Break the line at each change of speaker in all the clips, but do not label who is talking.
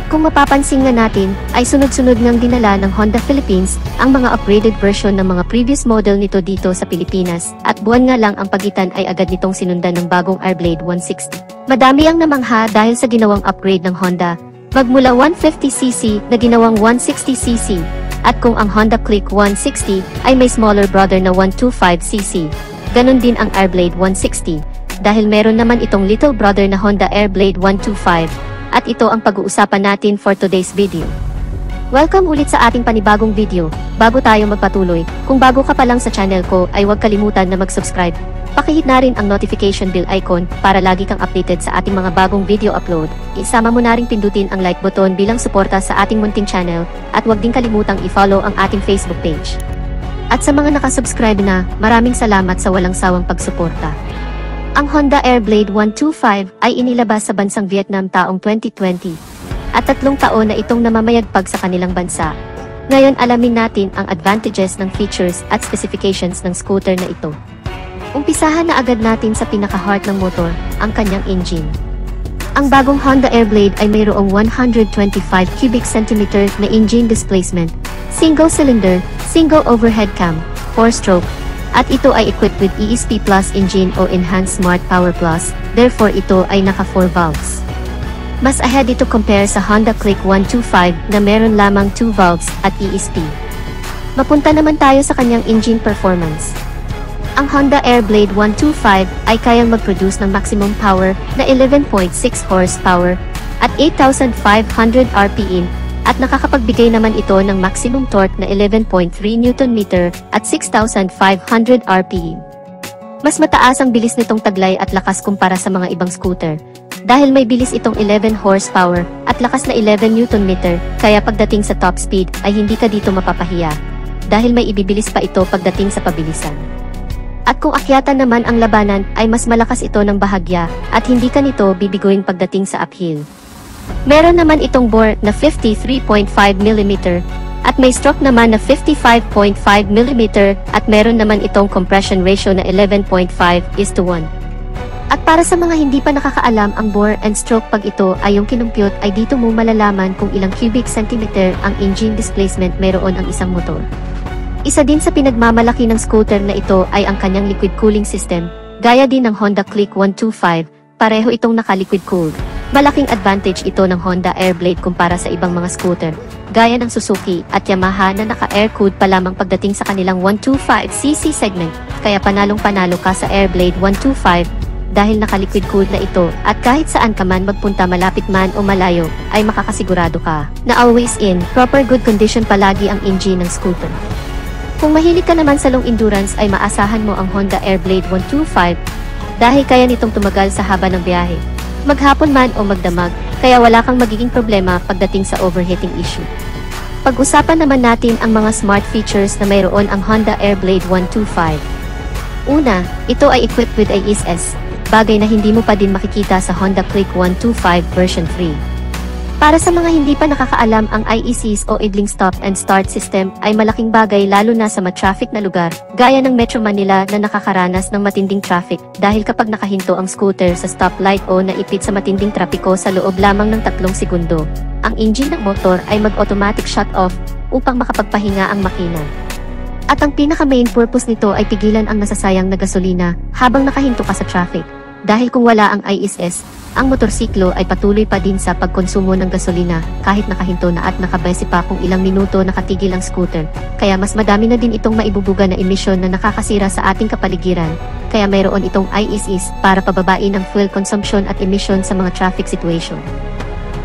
kung mapapansin nga natin, ay sunod-sunod ngang dinala ng Honda Philippines ang mga upgraded version ng mga previous model nito dito sa Pilipinas, at buwan nga lang ang pagitan ay agad nitong sinundan ng bagong Airblade 160. Madami ang namangha dahil sa ginawang upgrade ng Honda, magmula 150cc na ginawang 160cc, at kung ang Honda Click 160 ay may smaller brother na 125cc, ganun din ang Airblade 160, dahil meron naman itong little brother na Honda Airblade 125, at ito ang pag-uusapan natin for today's video. Welcome ulit sa ating panibagong video. Bago tayo magpatuloy, kung bago ka pa lang sa channel ko ay huwag kalimutan na mag-subscribe. Pakihit na rin ang notification bell icon para lagi kang updated sa ating mga bagong video upload. Isama mo na rin pindutin ang like button bilang suporta sa ating munting channel, at huwag din kalimutang i-follow ang ating Facebook page. At sa mga nakasubscribe na, maraming salamat sa walang sawang pagsuporta. Ang Honda Airblade 125 ay inilabas sa bansang Vietnam taong 2020, at 3 taon na itong namamayagpag sa kanilang bansa. Ngayon alamin natin ang advantages ng features at specifications ng scooter na ito. Umpisahan na agad natin sa pinaka-heart ng motor, ang kanyang engine. Ang bagong Honda Airblade ay mayroong 125 cubic centimeter na engine displacement, single cylinder, single overhead cam, 4-stroke, at ito ay equipped with ESP Plus engine o Enhanced Smart Power Plus, therefore ito ay naka 4 valves. Mas ahead ito compare sa Honda Click 125 na meron lamang 2 valves at ESP. Mapunta naman tayo sa kanyang engine performance. Ang Honda Airblade 125 ay kayang mag-produce ng maximum power na 11.6 horsepower at 8,500 RPM, at nakakapagbigay naman ito ng maximum torque na 11.3 Nm at 6,500 RPM. Mas mataas ang bilis nitong taglay at lakas kumpara sa mga ibang scooter, dahil may bilis itong 11 horsepower at lakas na 11 Nm, kaya pagdating sa top speed ay hindi ka dito mapapahiya, dahil may ibibilis pa ito pagdating sa pabilisan. At kung akyatan naman ang labanan ay mas malakas ito ng bahagya, at hindi ka nito bibiguin pagdating sa uphill. Meron naman itong bore na 53.5mm, at may stroke naman na 55.5mm, at meron naman itong compression ratio na 11.5:1. At para sa mga hindi pa nakakaalam ang bore and stroke, pag ito ay yung kinumpyut ay dito mo malalaman kung ilang cubic centimeter ang engine displacement meron ang isang motor. Isa din sa pinagmamalaki ng scooter na ito ay ang kanyang liquid cooling system, gaya din ng Honda Click 125, pareho itong naka-liquid cooled. Malaking advantage ito ng Honda Airblade kumpara sa ibang mga scooter, gaya ng Suzuki at Yamaha na naka-air-cooled pa lamang pagdating sa kanilang 125cc segment, kaya panalong-panalo ka sa Airblade 125, dahil naka-liquid cooled na ito, at kahit saan ka man magpunta, malapit man o malayo, ay makakasigurado ka na always in proper good condition palagi ang engine ng scooter. Kung mahilig ka naman sa long endurance ay maasahan mo ang Honda Airblade 125, dahil kaya nitong tumagal sa haba ng biyahe, maghapon man o magdamag, kaya wala kang magiging problema pagdating sa overheating issue. Pag-usapan naman natin ang mga smart features na mayroon ang Honda Airblade 125. Una, ito ay equipped with ASS, bagay na hindi mo pa din makikita sa Honda Click 125 version 3. Para sa mga hindi pa nakakaalam, ang IECs o idling stop and start system ay malaking bagay lalo na sa ma-traffic na lugar, gaya ng Metro Manila na nakakaranas ng matinding traffic, dahil kapag nakahinto ang scooter sa stoplight o naipit sa matinding trapiko sa loob lamang ng 3 segundo, ang engine ng motor ay mag-automatic shut off upang makapagpahinga ang makina. At ang pinaka-main purpose nito ay pigilan ang nasasayang na gasolina habang nakahinto ka sa traffic, dahil kung wala ang ISS, ang motorsiklo ay patuloy pa din sa pagkonsumo ng gasolina kahit nakahinto na at nakabase pa kung ilang minuto nakatigil ang scooter, kaya mas madami na din itong maibubuga na emisyon na nakakasira sa ating kapaligiran, kaya mayroon itong ISS para pababain ang fuel consumption at emission sa mga traffic situation.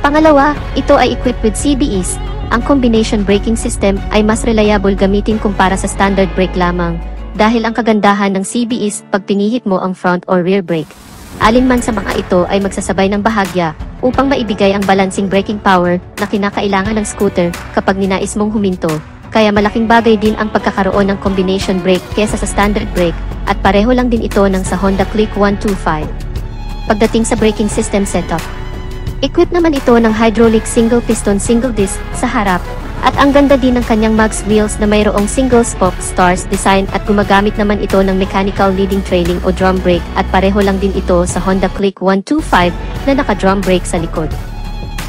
Pangalawa, ito ay equipped with CBS. Ang combination braking system ay mas reliable gamitin kumpara sa standard brake lamang, dahil ang kagandahan ng CBS, pag pinihit mo ang front or rear brake, alin man sa mga ito ay magsasabay ng bahagya upang maibigay ang balancing braking power na kinakailangan ng scooter kapag ninais mong huminto, kaya malaking bagay din ang pagkakaroon ng combination brake kesa sa standard brake, at pareho lang din ito ng sa Honda Click 125. Pagdating sa braking system setup, equipped naman ito ng hydraulic single piston single disc sa harap, at ang ganda din ng kanyang mags wheels na mayroong single spoke stars design, at gumagamit naman ito ng mechanical leading trailing o drum brake, at pareho lang din ito sa Honda Click 125 na naka drum brake sa likod.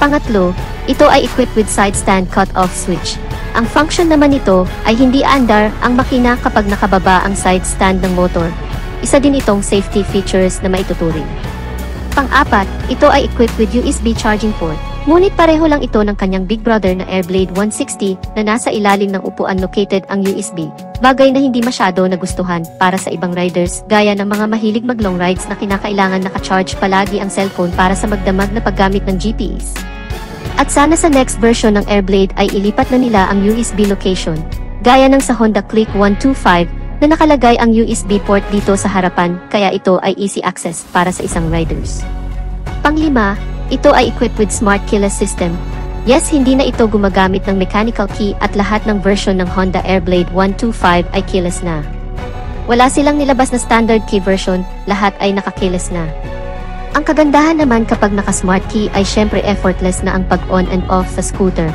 Pangatlo, ito ay equipped with side stand cut-off switch. Ang function naman nito ay hindi aandar ang makina kapag nakababa ang side stand ng motor. Isa din itong safety features na maituturing. Pang-apat, ito ay equipped with USB charging port. Ngunit pareho lang ito ng kanyang big brother na Airblade 160 na nasa ilalim ng upuan located ang USB. Bagay na hindi masyado nagustuhan para sa ibang riders gaya ng mga mahilig mag-long rides na kinakailangan naka-charge palagi ang cellphone para sa magdamag na paggamit ng GPS. At sana sa next version ng Airblade ay ilipat na nila ang USB location, gaya ng sa Honda Click 125 na nakalagay ang USB port dito sa harapan kaya ito ay easy access para sa isang riders. Panglima, ito ay equipped with Smart Keyless System. Yes, hindi na ito gumagamit ng mechanical key at lahat ng version ng Honda Airblade 125 ay keyless na. Wala silang nilabas na standard key version, lahat ay naka-keyless na. Ang kagandahan naman kapag naka-smart key ay syempre effortless na ang pag-on and off sa scooter.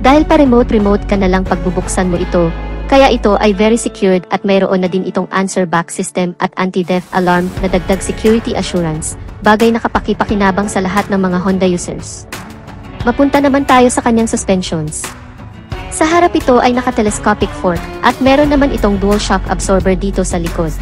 Dahil pa remote ka na lang pagbubuksan mo ito, kaya ito ay very secured at mayroon na din itong answer back system at anti-theft alarm na dagdag security assurance, bagay na kapaki-pakinabang sa lahat ng mga Honda users. Mapunta naman tayo sa kanyang suspensions. Sa harap ito ay naka-telescopic fork at meron naman itong dual shock absorber dito sa likod.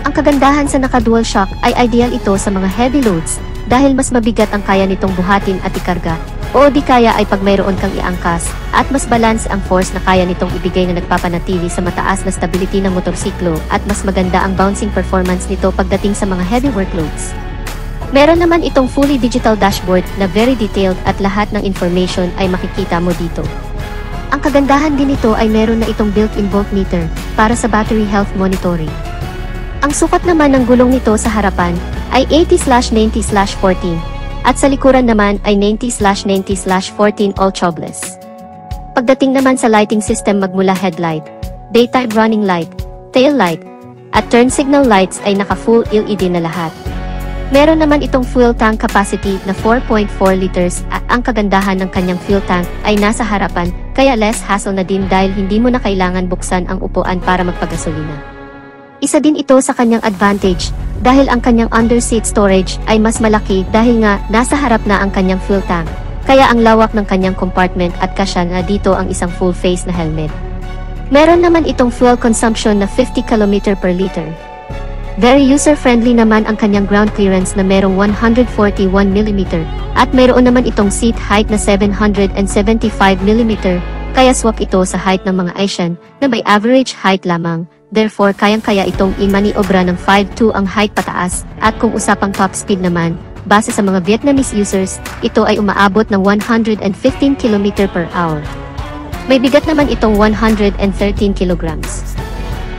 Ang kagandahan sa naka-dual shock ay ideal ito sa mga heavy loads dahil mas mabigat ang kaya nitong buhatin at ikarga, o di kaya ay pag mayroon kang iangkas, at mas balance ang force na kaya nitong ibigay na nagpapanatili sa mataas na stability ng motorsiklo at mas maganda ang bouncing performance nito pagdating sa mga heavy workloads. Meron naman itong fully digital dashboard na very detailed at lahat ng information ay makikita mo dito. Ang kagandahan din nito ay meron na itong built-in voltmeter para sa battery health monitoring. Ang sukat naman ng gulong nito sa harapan ay 80/90/14 at sa likuran naman ay 90/90/14 all tubeless. Pagdating naman sa lighting system magmula headlight, daytime running light, tail light, at turn signal lights ay naka-full LED na lahat. Meron naman itong fuel tank capacity na 4.4 liters at ang kagandahan ng kanyang fuel tank ay nasa harapan kaya less hassle na din dahil hindi mo na kailangan buksan ang upuan para magpagasolina. Isa din ito sa kanyang advantage dahil ang kanyang underseat storage ay mas malaki dahil nga nasa harap na ang kanyang fuel tank, kaya ang lawak ng kanyang compartment at kasya na dito ang isang full face na helmet. Meron naman itong fuel consumption na 50 km per liter. Very user-friendly naman ang kanyang ground clearance na merong 141 mm at meron naman itong seat height na 775 mm, kaya swak ito sa height ng mga Asian na may average height lamang. Therefore, kayang-kaya itong i-maniobra ng 5'2" ang height pataas, at kung usapang top speed naman, base sa mga Vietnamese users, ito ay umaabot ng 115 km per hour. May bigat naman itong 113 kilograms.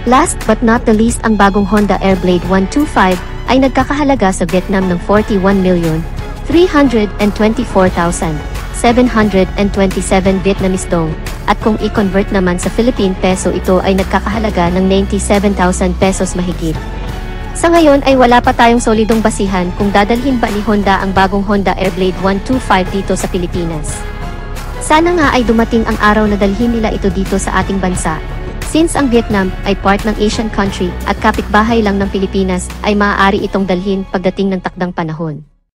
Last but not the least, ang bagong Honda Airblade 125 ay nagkakahalaga sa Vietnam ng 41,324,727 Vietnamese dong. At kung i-convert naman sa Philippine peso ito ay nagkakahalaga ng 97,000 pesos mahigit. Sa ngayon ay wala pa tayong solidong basihan kung dadalhin ba ni Honda ang bagong Honda Airblade 125 dito sa Pilipinas. Sana nga ay dumating ang araw na dalhin nila ito dito sa ating bansa. Since ang Vietnam ay part ng Asian country at kapitbahay lang ng Pilipinas ay maaari itong dalhin pagdating ng takdang panahon.